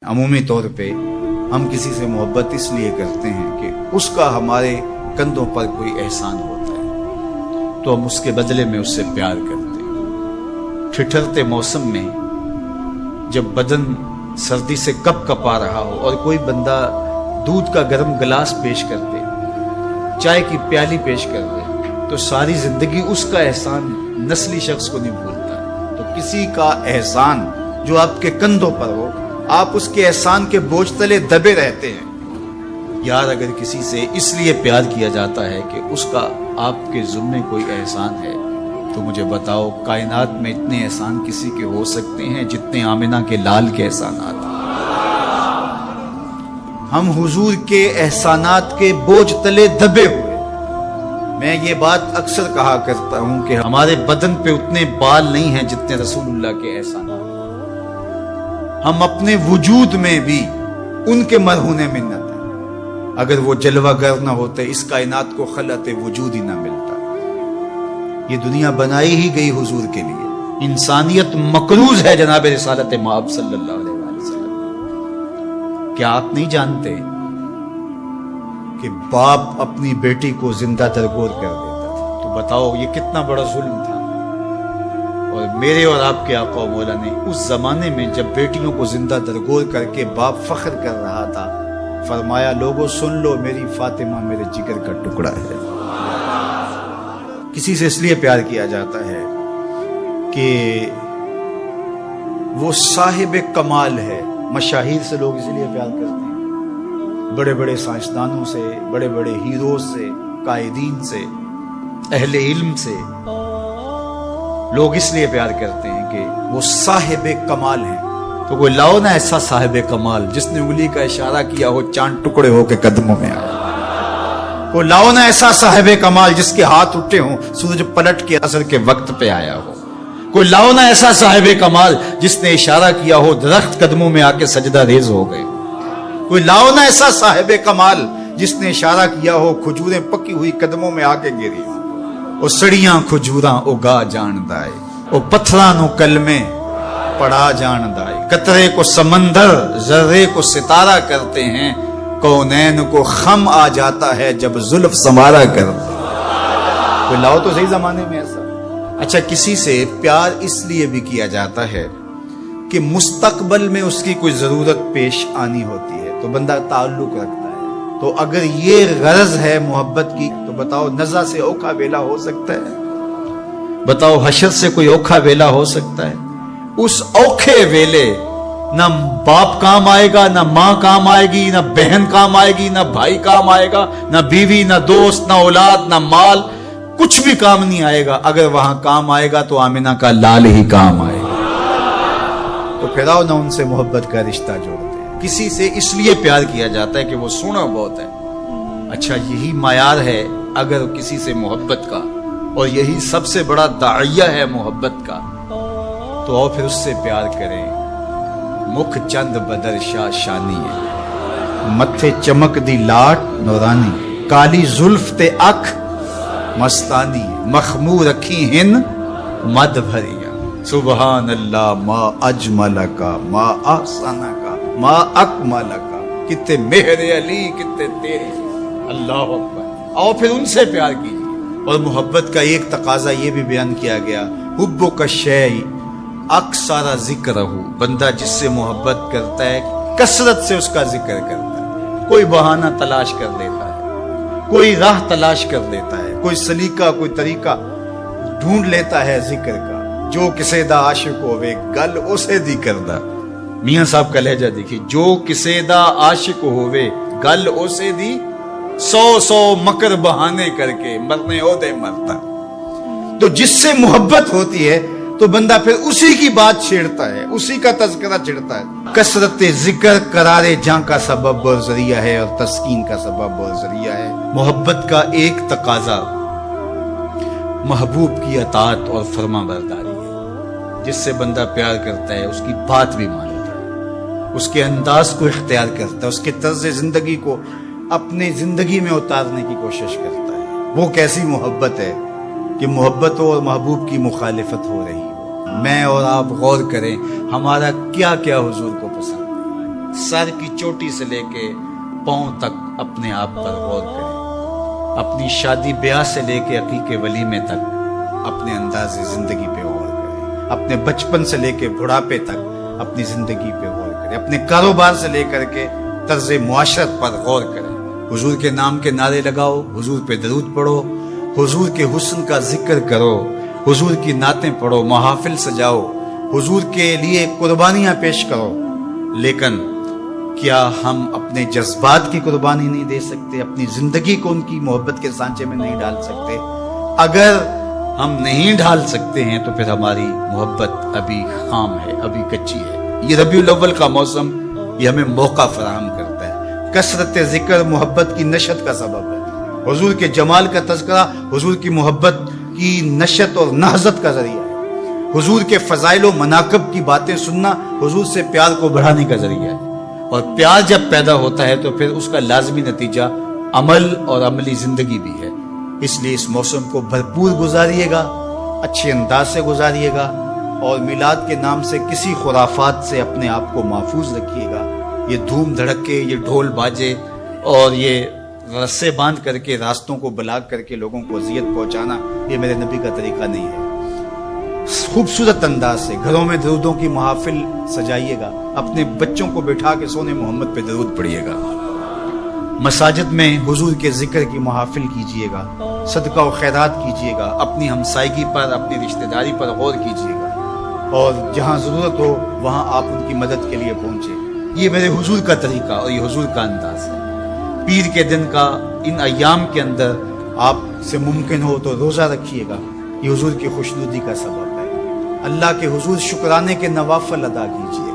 عمومی طور پہ ہم کسی سے محبت اس لیے کرتے ہیں کہ اس کا ہمارے کندھوں پر کوئی احسان ہوتا ہے تو ہم اس کے بدلے میں اس سے پیار کرتے ہیں۔ ٹھٹھرتے موسم میں جب بدن سردی سے کپ کپا رہا ہو اور کوئی بندہ دودھ کا گرم گلاس پیش کر دے، چائے کی پیالی پیش کر دے، تو ساری زندگی اس کا احسان نسلی شخص کو نہیں بھولتا۔ تو کسی کا احسان جو آپ کے کندھوں پر ہو، آپ اس کے احسان کے بوجھ تلے دبے رہتے ہیں۔ یار اگر کسی سے اس لیے پیار کیا جاتا ہے کہ اس کا آپ کے ذمے کوئی احسان ہے، تو مجھے بتاؤ کائنات میں اتنے احسان کسی کے ہو سکتے ہیں جتنے آمنہ کے لال کے احسانات ہیں؟ ہم حضور کے احسانات کے بوجھ تلے دبے ہوئے۔ میں یہ بات اکثر کہا کرتا ہوں کہ ہمارے بدن پہ اتنے بال نہیں ہیں جتنے رسول اللہ کے احسانات۔ ہم اپنے وجود میں بھی ان کے مرہون منت ہیں۔ اگر وہ جلوہ گر نہ ہوتے اس کائنات کو خلعت وجود ہی نہ ملتا۔ یہ دنیا بنائی ہی گئی حضور کے لیے۔ انسانیت مقروض ہے جناب رسالت مآب صلی اللہ علیہ وسلم۔ کیا آپ نہیں جانتے کہ باپ اپنی بیٹی کو زندہ درگور کر دیتا تھا؟ تو بتاؤ یہ کتنا بڑا ظلم تھا۔ اور میرے اور آپ کے آقا و مولا نے اس زمانے میں جب بیٹیوں کو زندہ درگور کر کے باپ فخر کر رہا تھا، فرمایا لوگوں سن لو میری فاطمہ میرے جگر کا ٹکڑا ہے۔ کسی سے اس لیے پیار کیا جاتا ہے کہ وہ صاحب کمال ہے۔ مشاہیر سے لوگ اس لیے پیار کرتے ہیں، بڑے بڑے سائنسدانوں سے، بڑے بڑے ہیروز سے، قائدین سے، اہل علم سے لوگ اس لیے پیار کرتے ہیں کہ وہ صاحب کمال ہیں۔ تو کوئی لاؤ نا ایسا صاحب کمال جس نے انگلی کا اشارہ کیا ہو چاند ٹکڑے ہو کے قدموں میں آیا۔ کوئی لاؤ نا ایسا صاحب کمال جس کے ہاتھ اٹھے ہوں سورج پلٹ کے عصر کے وقت پہ آیا ہو۔ کوئی لاؤ نا ایسا صاحب کمال جس نے اشارہ کیا ہو درخت قدموں میں آ کے سجدہ ریز ہو گئے۔ کوئی لاؤ نا ایسا صاحب کمال جس نے اشارہ کیا ہو کھجوریں پکی ہوئی قدموں میں آ کے گری۔ او سڑیاں کھجوراں اگا جان دائے، او پتھراں نو کلمے پڑھا جان دائے۔ قطرے کو سمندر ذرے کو ستارہ کرتے ہیں، کونین کو خم آ جاتا ہے جب زلف سنوارا کرتے ہیں۔ کوئی لاؤ تو صحیح زمانے میں ایسا۔ اچھا کسی سے پیار اس لیے بھی کیا جاتا ہے کہ مستقبل میں اس کی کوئی ضرورت پیش آنی ہوتی ہے تو بندہ تعلق رکھتا ہے۔ تو اگر یہ غرض ہے محبت کی تو بتاؤ نزع سے اوکھا ویلا ہو سکتا ہے؟ بتاؤ حشر سے کوئی اوکھا ویلا ہو سکتا ہے؟ اس اوکھے ویلے نہ باپ کام آئے گا، نہ ماں کام آئے گی، نہ بہن کام آئے گی، نہ بھائی کام آئے گا، نہ بیوی، نہ دوست، نہ اولاد، نہ مال، کچھ بھی کام نہیں آئے گا۔ اگر وہاں کام آئے گا تو آمنہ کا لال ہی کام آئے گا۔ تو پھر آؤ نہ ان سے محبت کا رشتہ جوڑتے ہیں۔ کسی سے اس لیے پیار کیا جاتا ہے کہ وہ سونا بہت ہے۔ اچھا یہی معیار ہے اگر کسی سے محبت کا، اور یہی سب سے بڑا داعیہ ہے محبت کا، تو آؤ پھر اس سے پیار کریں۔ مکھ چند بدر شاہ شانی ہے، متھے چمک دی لاٹ نورانی، کالی زلف تے اکھ مستانی، مخمور رکھی ہن مد بھریاں۔ سبحان اللہ ما اجمل کا ما احسن کا ما اکمل کا، کتے مہر علی کتے تیری، اللہ اکبر۔ آؤ پھر ان سے پیار کیجیے۔ اور محبت کا ایک تقاضا یہ بھی بیان کیا گیا، حب کا شیء اکثر ذکر ہو، بندہ جس سے محبت کرتا ہے کثرت سے اس کا ذکر کرتا ہے۔ کوئی بہانہ تلاش کر لیتا ہے، کوئی راہ تلاش کر لیتا ہے، کوئی سلیقہ کوئی طریقہ ڈھونڈ لیتا ہے ذکر کا۔ جو کسے دا عاشق ہوئے گل اسے دی کردہ، میاں صاحب کا لہجہ دیکھیے، جو کسے دا عاشق ہوئے گل اسے دی، سو مکر بہانے کر کے مرنے او دے مرتا۔ تو جس سے محبت ہوتی ہے تو بندہ پھر اسی کی بات چھیڑتا ہے، اسی کا تذکرہ چھیڑتا ہے۔ کثرت ذکر قرار جاں کا سبب اور ذریعہ ہے، اور تسکین کا سبب اور ذریعہ ہے۔ محبت کا ایک تقاضا محبوب کی اطاعت اور فرما برداری ہے۔ جس سے بندہ پیار کرتا ہے اس کی بات بھی مانتا ہے، اس کے انداز کو اختیار کرتا ہے، اس کے طرز زندگی کو اپنے زندگی میں اتارنے کی کوشش کرتا ہے۔ وہ کیسی محبت ہے کہ محبت ہو اور محبوب کی مخالفت ہو رہی ہو۔ میں اور آپ غور کریں ہمارا کیا کیا حضور کو پسند ہے۔ سر کی چوٹی سے لے کے پاؤں تک اپنے آپ پر غور کریں. اپنی شادی بیاہ سے لے کے عقیقے ولیمے تک اپنے انداز زندگی پہ غور کریں. اپنے بچپن سے لے کے بڑھاپے تک اپنی زندگی پہ غور کریں. اپنے کاروبار سے لے کر کے طرز معاشرت پر غور کریں. حضور کے نام کے نعرے لگاؤ, حضور پہ درود پڑھو, حضور کے حسن کا ذکر کرو, حضور کی نعتیں پڑھو, محافل سجاؤ, حضور کے لیے قربانیاں پیش کرو. لیکن کیا ہم اپنے جذبات کی قربانی نہیں دے سکتے؟ اپنی زندگی کو ان کی محبت کے سانچے میں نہیں ڈال سکتے؟ اگر ہم نہیں ڈال سکتے ہیں تو پھر ہماری محبت ابھی خام ہے, ابھی کچی ہے. یہ ربیع الاول کا موسم یہ ہمیں موقع فراہم کرتا ہے. کثرت ذکر محبت کی نشت کا سبب ہے. حضور کے جمال کا تذکرہ حضور کی محبت کی نشت اور نہضت کا ذریعہ ہے. حضور کے فضائل و مناقب کی باتیں سننا حضور سے پیار کو بڑھانے کا ذریعہ ہے. اور پیار جب پیدا ہوتا ہے تو پھر اس کا لازمی نتیجہ عمل اور عملی زندگی بھی ہے. اس لیے اس موسم کو بھرپور گزاریے گا, اچھے انداز سے گزاریے گا, اور میلاد کے نام سے کسی خرافات سے اپنے آپ کو محفوظ رکھیے گا. یہ دھوم دھڑکے, یہ ڈھول باجے اور یہ رسے باندھ کر کے راستوں کو بلاک کر کے لوگوں کو اذیت پہنچانا, یہ میرے نبی کا طریقہ نہیں ہے. خوبصورت انداز سے گھروں میں درودوں کی محافل سجائیے گا. اپنے بچوں کو بٹھا کے سونے محمد پہ درود پڑھیے گا. مساجد میں حضور کے ذکر کی محافل کیجیے گا. صدقہ و خیرات کیجیے گا. اپنی ہمسائیگی پر, اپنی رشتہ داری پر غور کیجیے گا, اور جہاں ضرورت ہو وہاں آپ ان کی مدد کے لیے پہنچے. یہ میرے حضور کا طریقہ اور یہ حضور کا انداز ہے. پیر کے دن کا ان ایام کے اندر آپ سے ممکن ہو تو روزہ رکھیے گا. یہ حضور کی خوشنودی کا سبب ہے. اللہ کے حضور شکرانے کے نوافل ادا کیجیے.